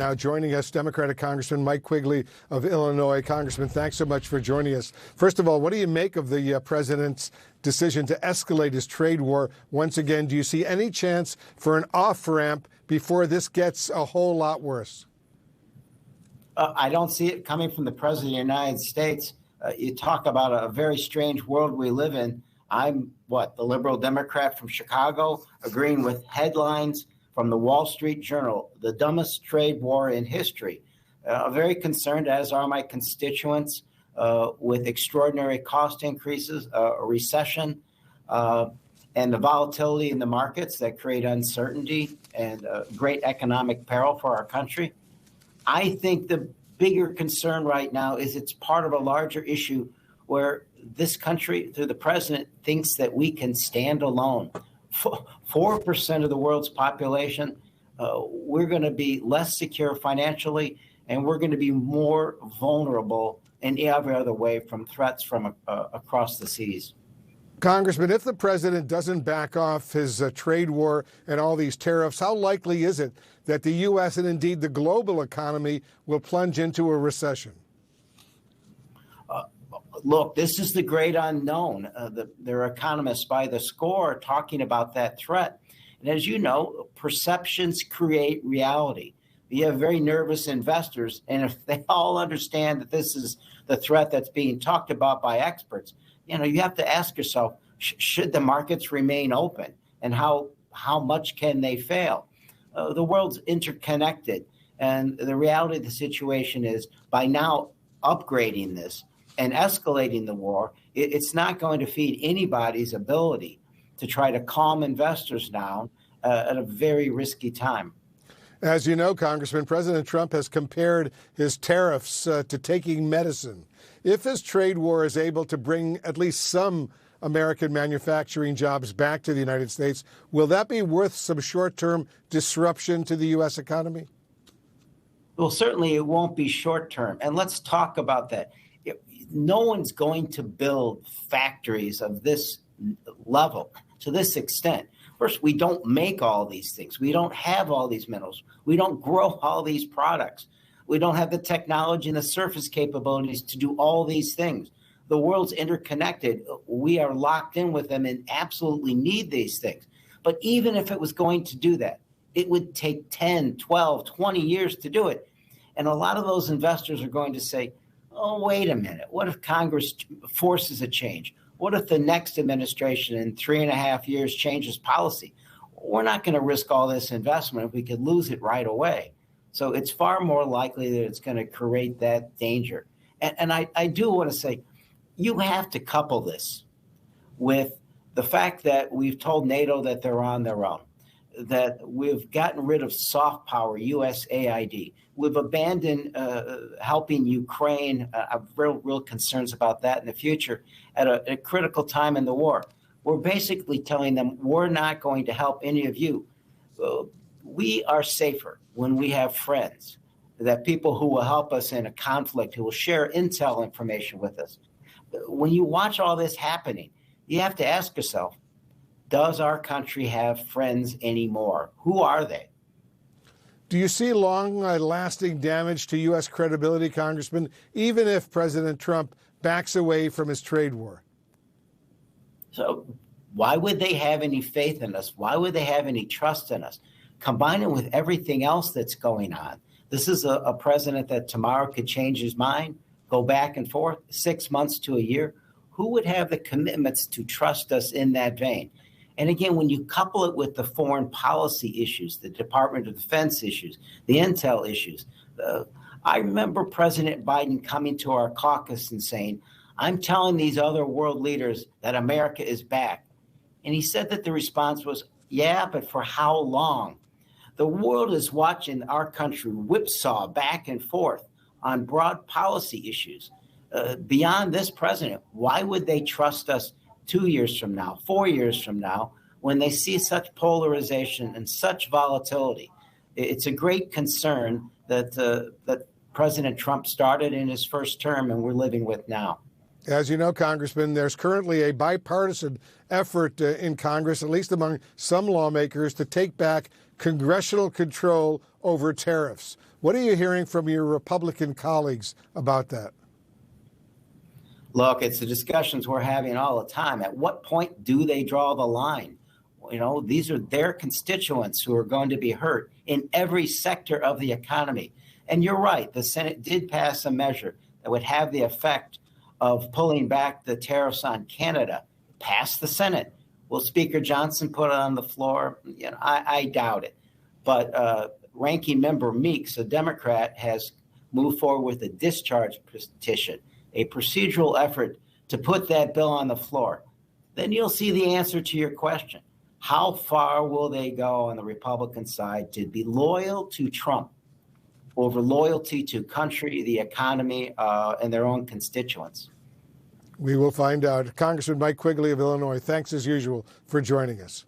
Now joining us, Democratic Congressman Mike Quigley of Illinois. Congressman, thanks so much for joining us. First of all, what do you make of the president's decision to escalate his trade war once again? Do you see any chance for an off-ramp before this gets a whole lot worse? I don't see it coming from the President of the United States. You talk about a very strange world we live in. I'm, the liberal Democrat from Chicago, agreeing with headlines from the Wall Street Journal, the dumbest trade war in history. Very concerned, as are my constituents, with extraordinary cost increases, a recession, and the volatility in the markets that create uncertainty and great economic peril for our country. I think the bigger concern right now is it's part of a larger issue where this country, through the president, thinks that we can stand alone. 4% of the world's population, we're going to be less secure financially, and we're going to be more vulnerable in every other way from threats from across the seas. Congressman, if the president doesn't back off his trade war and all these tariffs, how likely is it that the U.S. and indeed the global economy will plunge into a recession? Look, this is the great unknown. There are economists by the score talking about that threat. And as you know, perceptions create reality. You have very nervous investors, and if they all understand that this is the threat that's being talked about by experts, you have to ask yourself, should the markets remain open, and how much can they fail? The world's interconnected, and the reality of the situation is by now upgrading this and escalating the war, it's not going to feed anybody's ability to try to calm investors down at a very risky time. As you know, Congressman, President Trump has compared his tariffs to taking medicine. If his trade war is able to bring at least some American manufacturing jobs back to the United States, will that be worth some short-term disruption to the U.S. economy? Well, certainly it won't be short-term. And let's talk about that. No one's going to build factories of this level to this extent. First, we don't make all these things. We don't have all these minerals. We don't grow all these products. We don't have the technology and the surface capabilities to do all these things. The world's interconnected. We are locked in with them and absolutely need these things. But even if it was going to do that, it would take 10, 12, 20 years to do it. And a lot of those investors are going to say, oh, wait a minute. What if Congress forces a change? What if the next administration in 3.5 years changes policy? We're not going to risk all this investment if we could lose it right away. So it's far more likely that it's going to create that danger. And I do want to say, you have to couple this with the fact that we've told NATO that they're on their own, that we've gotten rid of soft power, USAID. We've abandoned helping Ukraine. I have real concerns about that in the future at a critical time in the war. We're basically telling them we're not going to help any of you. We are safer when we have friends, that people who will help us in a conflict, who will share intel information with us. When you watch all this happening, you have to ask yourself, does our country have friends anymore? Who are they? Do you see long-lasting damage to U.S. credibility, Congressman, even if President Trump backs away from his trade war? So why would they have any faith in us? Why would they have any trust in us? Combine it with everything else that's going on. This is a president that tomorrow could change his mind, go back and forth, 6 months to a year. Who would have the commitments to trust us in that vein? And again, when you couple it with the foreign policy issues, the Department of Defense issues, the intel issues, I remember President Biden coming to our caucus and saying, I'm telling these other world leaders that America is back. And he said that the response was, yeah, but for how long? The world is watching our country whipsaw back and forth on broad policy issues. Beyond this president, why would they trust us 2 years from now, 4 years from now, when they see such polarization and such volatility? It's a great concern that President Trump started in his first term and we're living with now. As you know, Congressman, there's currently a bipartisan effort in Congress, at least among some lawmakers, to take back congressional control over tariffs. What are you hearing from your Republican colleagues about that? Look, it's the discussions we're having all the time. At what point do they draw the line? These are their constituents who are going to be hurt in every sector of the economy. And you're right, the Senate did pass a measure that would have the effect of pulling back the tariffs on Canada. Passed the Senate. Will Speaker Johnson put it on the floor? I doubt it. But Ranking Member Meeks, a Democrat, has moved forward with a discharge petition, a procedural effort to put that bill on the floor. Then you'll see the answer to your question. How far will they go on the Republican side to be loyal to Trump over loyalty to country, the economy, and their own constituents? We will find out. Congressman Mike Quigley of Illinois, thanks as usual for joining us.